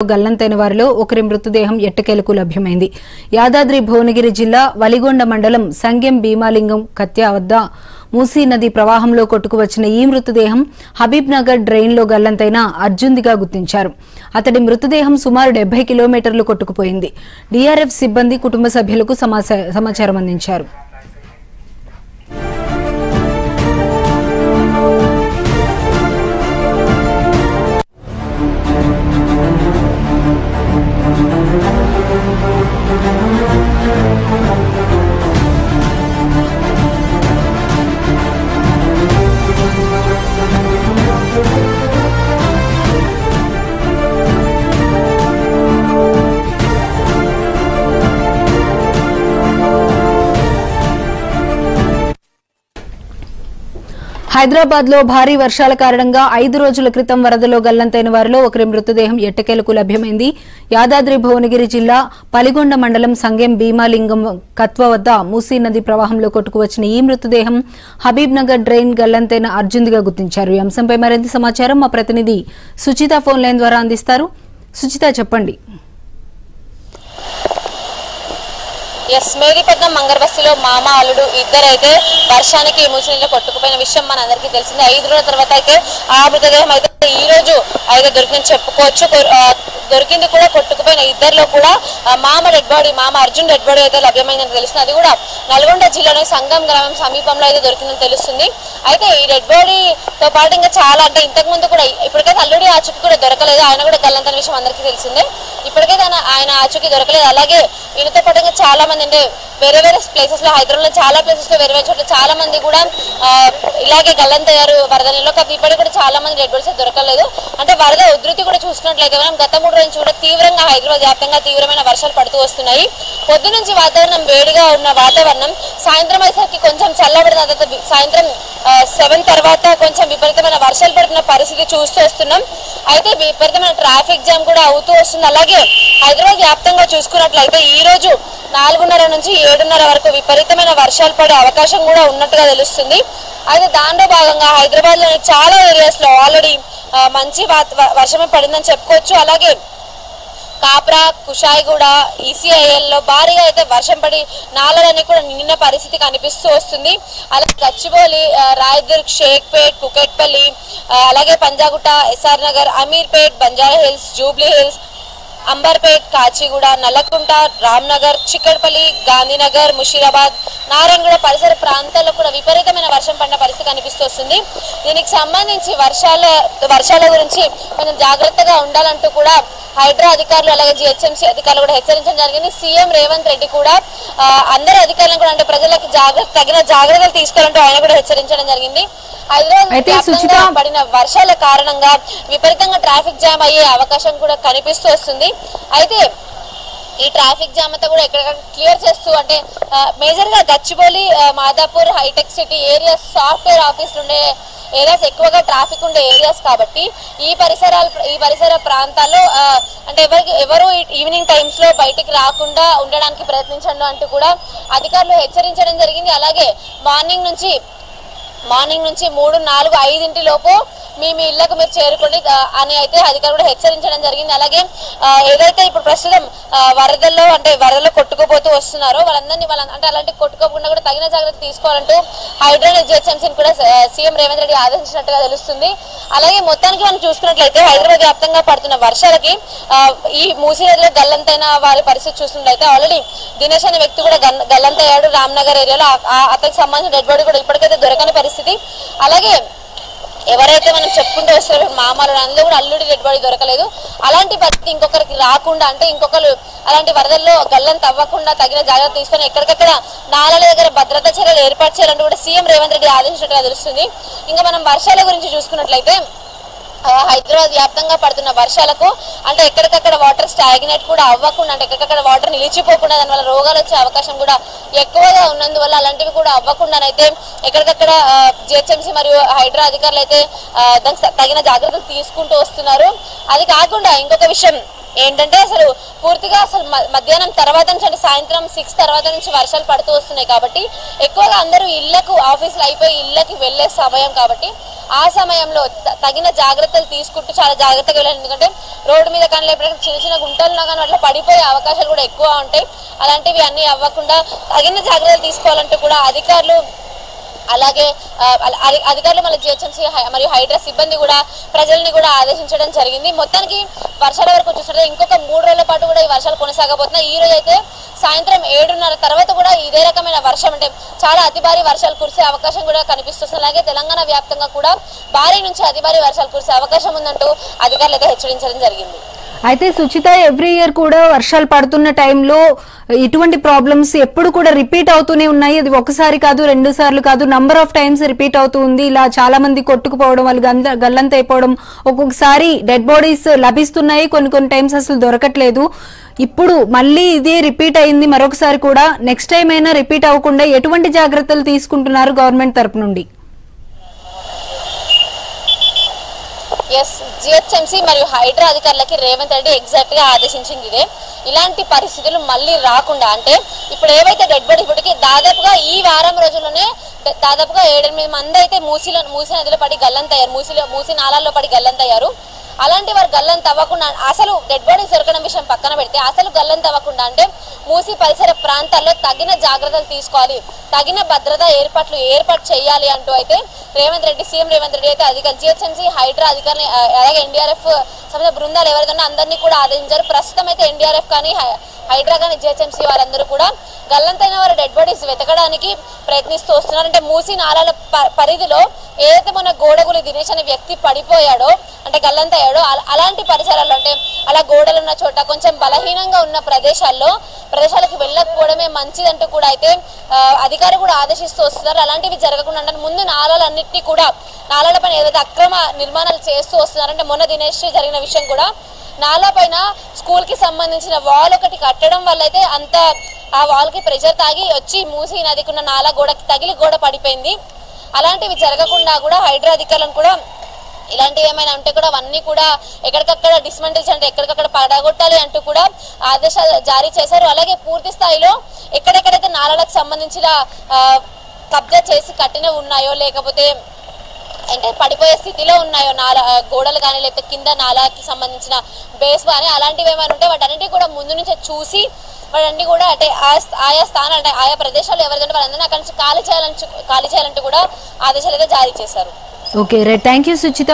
గల్లంతైన వారిలో ఒకరి మృతదేహం ఎట్టకేలకు లభ్యమైంది. యాదాద్రి భువనగిరి జిల్లా వలిగొండ మండలం సంగెం భీమాలింగం కత్య వద్ద మూసీ నది ప్రవాహంలో కొట్టుకువచ్చిన ఈ మృతదేహం హబీబ్ నగర్ డ్రైన్లో గల్లంతైన అర్జున్దిగా గుర్తించారు. అతడి మృతదేహం సుమారు 70 కిలోమీటర్లు కొట్టుకుపోయింది. డీఆర్ఎఫ్ సిబ్బంది కుటుంబ సభ్యులకు సమాచారం అందించారు. హైదరాబాద్ లో భారీ వర్షాల కారణంగా 5 రోజుల క్రితం వరదలో గల్లంతైన వారిలో ఒకరి మృతదేహం ఎట్టకేలకు లభ్యమైంది. యాదాద్రి భువనగిరి జిల్లా పలిగొండ మండలం సంగెం భీమాలింగం కత్వ వద్ద మూసీ నది ప్రవాహంలో కొట్టుకువచ్చిన ఈ మృతదేహం హబీబ్ నగర్ డ్రైన్ గల్లంతైన అర్జున్దిగా గుర్తించారు. ఈ అంశంపై మరింత సమాచారం మా ప్రతినిధి సుచిత ఫోన్ లైన్ ద్వారా అందిస్తారు. సుచిత, చెప్పండి. మేరీపట్నం మంగరబస్తిలో మామ అల్లుడు ఇద్దరైతే వర్షానికి మూసినీళ్ళు కొట్టుకుపోయిన విషయం మన అందరికీ తెలిసింది. 5 రోజుల తర్వాత అయితే ఆ మృతదేహం అయితే ఈ రోజు అయితే దొరికిందని చెప్పుకోవచ్చు. దొరికింది కూడా కొట్టుకుపోయిన ఇద్దరిలో కూడా మామ డెడ్ బాడీ, మామ అర్జున్ డెడ్ బాడీ అయితే లభ్యమైందని తెలుస్తుంది. అది కూడా నల్గొండ జిల్లాలోని సంగం గ్రామం సమీపంలో అయితే దొరికిందని తెలుస్తుంది. అయితే ఈ డెడ్ బాడీతో పాటు ఇంకా చాలా అంటే ఇంతకు ముందు కూడా ఇప్పటికైతే అల్లుడి ఆచూకీ కూడా దొరకలేదు. ఆయన కూడా గల్లంతైన విషయం అందరికీ తెలిసిందే. ఇప్పటికైతే ఆయన ఆచూకీ దొరకలేదు. అలాగే ఈయనతో పాటు ఇంకా చాలా మంది అంటే వేరే ప్లేసెస్ లో, హైదరాబాద్ లో చాలా ప్లేసెస్ లో వేరే చోట్ల చాలా మంది కూడా ఇలాగే గల్లంతయ్యారు వరద నీళ్ళు. ఇప్పటికి కూడా చాలా మంది డెడ్ బాడీస్ దొరకలేదు. అంటే వరద ఉధృతి కూడా చూసుకున్నట్లయితే మనం గత 3 రోజులు కూడా తీవ్రంగా హైదరాబాద్ వ్యాప్తంగా తీవ్రమైన వర్షాలు పడుతూ వస్తున్నాయి. పొద్దు నుంచి వాతావరణం వేడిగా ఉన్న వాతావరణం సాయంత్రం అయ్యేసరికి కొంచెం చల్లబడుతుంది. సాయంత్రం 7 తర్వాత కొంచెం విపరీతమైన వర్షాలు పడుతున్న పరిస్థితి చూస్తూ వస్తున్నాం. అయితే విపరీతమైన ట్రాఫిక్ జామ్ కూడా అవుతూ వస్తుంది. అలాగే హైదరాబాద్ వ్యాప్తంగా చూసుకున్నట్లయితే ఈ రోజు 4:30 నుంచి 7:30 వరకు విపరీతమైన వర్షాలు పడే అవకాశం కూడా ఉన్నట్టుగా తెలుస్తుంది. అయితే దాంట్లో భాగంగా హైదరాబాద్ లోని చాలా ఏరియాస్ లో ఆల్రెడీ మంచి వర్షమే పడిందని చెప్పుకోవచ్చు. అలాగే కాప్రా, కుషాయిగూడ, ఈసీఐఎల్ లో భారీగా అయితే వర్షం పడి నాలలన్నీ కూడా నిండిన పరిస్థితి కనిపిస్తూ వస్తుంది. అలాగే గచ్చిబౌలి, రాయదుర్గ్, షేక్పేట్, కుకట్పల్లి, అలాగే Panjagutta, SR Nagar, Ameerpet, Banjara Hills, Jubilee Hills, Amberpet, Kachiguda, Nallakunta, Ramnagar, Chikkadpally, Gandhinagar, Musheerabad, Narayanguda పరిసర ప్రాంతాల్లో కూడా విపరీతమైన వర్షం పడిన పరిస్థితి కనిపిస్తూ వస్తుంది. దీనికి సంబంధించి వర్షాల గురించి కొంచెం జాగ్రత్తగా ఉండాలంటూ కూడా హైడ్రా అధికారులు అలాగే జిహెచ్ఎంసీ అధికారులు కూడా హెచ్చరించడం జరిగింది. సీఎం రేవంత్ రెడ్డి కూడా అందరు అధికారులను కూడా అంటే ప్రజలకు తగిన జాగ్రత్తలు తీసుకోవాలంటూ ఆయన కూడా హెచ్చరించడం జరిగింది. హైదరాబాద్ పడిన వర్షాల కారణంగా విపరీతంగా ట్రాఫిక్ జామ్ అయ్యే అవకాశం కూడా కనిపిస్తూ వస్తుంది. అయితే ఈ ట్రాఫిక్ జామ్ అంతా కూడా ఎక్కడెక్కడ క్లియర్ చేస్తూ అంటే మేజర్ గా Gachibowli, Madhapur, Hitech City areas, software ఆఫీసులు ఉండే ఏరియాస్ ఎక్కువగా ట్రాఫిక్ ఉండే ఏరియాస్ కాబట్టి ఈ పరిసర ప్రాంతాల్లో అంటే ఎవరు ఈవినింగ్ టైమ్స్ లో బయటికి రాకుండా ఉండడానికి ప్రయత్నించండి అంటూ కూడా అధికారులు హెచ్చరించడం జరిగింది. అలాగే మార్నింగ్ నుంచి 3, 4, 5 లోపు మీ ఇళ్లకు మీరు చేరుకోండి అని అయితే అధికారులు కూడా హెచ్చరించడం జరిగింది. అలాగే ఏదైతే ఇప్పుడు ప్రస్తుతం వరదల్లో కొట్టుకుపోతూ వస్తున్నారో వాళ్ళందరినీ అంటే అలాంటి కొట్టుకోకుండా కూడా తగిన జాగ్రత్త తీసుకోవాలంటూ హైడ్రా జిహెచ్ఎంసీని కూడా సీఎం రేవంత్ రెడ్డి ఆదేశించినట్టుగా తెలుస్తుంది. అలాగే మొత్తానికి మనం చూసుకున్నట్లయితే హైదరాబాద్ వ్యాప్తంగా పడుతున్న వర్షాలకి ఈ మూసీ నదిలో గల్లంతైన వారి పరిస్థితి చూస్తున్నట్లయితే ఆల్రెడీ దినేష్ అనే వ్యక్తి కూడా గల్లంతయ్యాడు రామ్నగర్ ఏరియాలో. అతనికి సంబంధించిన డెడ్ బాడీ కూడా ఇప్పటికైతే దొరకని పరిస్థితి. అలాగే ఎవరైతే మనం చెప్పుకుంటూ వస్తున్నారో మామలు అందులో కూడా అల్లుడి డెడ్ బాడీ దొరకలేదు. అలాంటి పరిస్థితి ఇంకొకరికి రాకుండా అంటే ఇంకొకరు అలాంటి వరదల్లో గల్లంత అవ్వకుండా తగిన జాగ్రత్త తీసుకొని ఎక్కడికక్కడ నాలల దగ్గర భద్రతా చర్యలు ఏర్పాటు చేయాలంటూ కూడా సీఎం రేవంత్ రెడ్డి ఆదేశించినట్టుగా తెలుస్తుంది. ఇంకా మనం వర్షాల గురించి చూసుకున్నట్లయితే హైదరాబాద్ వ్యాప్తంగా పడుతున్న వర్షాలకు అంటే ఎక్కడికక్కడ వాటర్ స్టాగ్నేట్ కూడా అవ్వకుండా అంటే ఎక్కడికక్కడ వాటర్ నిలిచిపోకుండా దానివల్ల రోగాలు వచ్చే అవకాశం కూడా ఎక్కువగా ఉన్నందువల్ల అలాంటివి కూడా అవ్వకుండానైతే ఎక్కడికక్కడ జిహెచ్ఎంసీ మరియు హైడ్రా అధికారులు అయితే దానికి తగిన జాగ్రత్తలు తీసుకుంటూ వస్తున్నారు. అది కాకుండా ఇంకొక విషయం ఏంటంటే అసలు పూర్తిగా అసలు మధ్యాహ్నం తర్వాత నుంచి అంటే సాయంత్రం 6 తర్వాత నుంచి వర్షాలు పడుతూ వస్తున్నాయి కాబట్టి ఎక్కువగా అందరూ ఇళ్లకు ఆఫీసులు అయిపోయి ఇళ్లకి వెళ్లే సమయం కాబట్టి ఆ సమయంలో తగిన జాగ్రత్తలు తీసుకుంటూ చాలా జాగ్రత్తగా వెళ్ళాలి. ఎందుకంటే రోడ్డు మీద కానీ లేకపోతే చిన్న చిన్న గుంటల్లో కానీ అట్లా పడిపోయే అవకాశాలు కూడా ఎక్కువ ఉంటాయి. అలాంటివి అన్ని అవ్వకుండా తగిన జాగ్రత్తలు తీసుకోవాలంటూ కూడా అధికారులు అలాగే అధికారులు మళ్ళీ జిహెచ్ఎంసీ మరియు హైడ్రా సిబ్బంది కూడా ప్రజల్ని కూడా ఆదేశించడం జరిగింది. మొత్తానికి వర్షాల వరకు చూస్తుంటే ఇంకొక 3 రోజుల పాటు కూడా ఈ వర్షాలు కొనసాగబోతున్నాయి. ఈ రోజు అయితే సాయంత్రం 7:30 తర్వాత కూడా ఇదే రకమైన వర్షం అంటే చాలా అతి భారీ వర్షాలు కురిసే అవకాశం కూడా కనిపిస్తుంది. అలాగే తెలంగాణ వ్యాప్తంగా కూడా భారీ నుంచి అతి భారీ వర్షాలు కురిసే అవకాశం ఉందంటూ అధికారులు అయితే హెచ్చరించడం జరిగింది. అయితే సుచిత, ఎవ్రీ ఇయర్ కూడా వర్షాలు పడుతున్న టైంలో ఇటువంటి ప్రాబ్లమ్స్ ఎప్పుడు కూడా రిపీట్ అవుతూనే ఉన్నాయి. అది ఒకసారి కాదు, 2 సార్లు కాదు, నంబర్ ఆఫ్ టైమ్స్ రిపీట్ అవుతూ ఉంది. ఇలా చాలా మంది కొట్టుకుపోవడం, వాళ్ళు గల్లంత అయిపోవడం, ఒక్కొక్కసారి డెడ్ బాడీస్ లభిస్తున్నాయి, కొన్ని టైమ్స్ అసలు దొరకట్లేదు. ఇప్పుడు మళ్ళీ ఇదే రిపీట్ అయింది మరొకసారి కూడా. నెక్స్ట్ టైం అయినా రిపీట్ అవ్వకుండా ఎటువంటి జాగ్రత్తలు తీసుకుంటున్నారు గవర్నమెంట్ తరపు నుండి? జిహెచ్ఎంసీ మరియు హైడ్రా అధికారులకి రేవంత్ రెడ్డి ఎగ్జాక్ట్ గా ఆదేశించింది ఇదే. ఇలాంటి పరిస్థితులు మళ్ళీ రాకుండా అంటే ఇప్పుడు ఏవైతే డెడ్ బాడీ ఇప్పటికి దాదాపుగా ఈ వారం రోజుల్లోనే దాదాపుగా 7-8 మంది అయితే మూసీ నదిలో పడి గల్లంతయ్యారు, మూసీ నాలాల్లో పడి గల్లంతయ్యారు. అలాంటి వారు గల్లంత అవ్వకుండా అసలు డెడ్ బాడీస్ దొరకడం విషయం పక్కన పెడితే అసలు గల్లంత అవ్వకుండా అంటే మూసీ పరిసర ప్రాంతాల్లో తగిన జాగ్రత్తలు తీసుకోవాలి, తగిన భద్రతా ఏర్పాటు చేయాలి అంటూ అయితే సీఎం రేవంత్ రెడ్డి అయితే అధికారులు జిహెచ్ఎంసీ హైడ్రా అధికారులు అలాగే ఎన్డీఆర్ఎఫ్ సంబంధించిన బృందాలు ఎవరైనా అందరినీ కూడా ఆదేశించారు. ప్రస్తుతం అయితే ఎన్డీఆర్ఎఫ్ కానీ హైడ్రా కానీ జిహెచ్ఎంసీ వారందరూ కూడా గల్లంతైన వారి డెడ్ బాడీస్ వెతకడానికి ప్రయత్నిస్తూ వస్తున్నారు. అంటే మూసీ నాలాల పరిధిలో ఏదైతే మన గోడగులి దినేష్ అనే వ్యక్తి పడిపోయాడో అంటే గల్లంతయ్యాడో అలాంటి పరిసరాల్లో అంటే అలా గోడలు ఉన్న చోట కొంచెం బలహీనంగా ఉన్న ప్రదేశాలకు వెళ్ళకపోవడమే మంచిదంటూ కూడా అయితే అధికారులు కూడా ఆదేశిస్తూ వస్తున్నారు. అలాంటివి జరగకుండా అంటే ముందు నాలాలన్నింటినీ కూడా నాలాలపైన ఏదైతే అక్రమ నిర్మాణాలు చేస్తూ వస్తున్నారంటే మొన్న దినేష్ జరిగిన విషయం కూడా నాలా పైన స్కూల్ కి సంబంధించిన వాల్ ఒకటి కట్టడం వల్ల అయితే అంత ఆ వాల్ కి ప్రెషర్ తాగి వచ్చి మూసీ నదికున్న నాలా గోడకి తగిలి గోడ పడిపోయింది. అలాంటివి జరగకుండా కూడా హైడ్రా అధికారులను కూడా ఇలాంటివి ఏమైనా ఉంటే కూడా అవన్నీ కూడా ఎక్కడికక్కడ డిస్మెంటల్ అంటే ఎక్కడికక్కడ పడగొట్టాలి అంటూ కూడా ఆదేశాలు జారీ చేశారు. అలాగే పూర్తి స్థాయిలో ఎక్కడెక్కడైతే నాలాలకు సంబంధించిన కబ్జా చేసి కట్టినవి ఉన్నాయో లేకపోతే అంటే పడిపోయే స్థితిలో ఉన్నాయో గోడలు కానీ లేకపోతే కింద నాలాకి సంబంధించిన బేస్ కానీ అలాంటివి ఏమైనా ఉంటే వాటన్నిటి కూడా ముందు నుంచే చూసి వాటన్ని కూడా అంటే ఆయా స్థానాలు అంటే ఆయా ప్రదేశాలు ఎవరిదంటే వాళ్ళందరినీ అక్కడి నుంచి ఖాళీ చేయాలంటూ కూడా ఆదేశాలు అయితే జారీ చేశారు. Okay right, thank you Suchitha.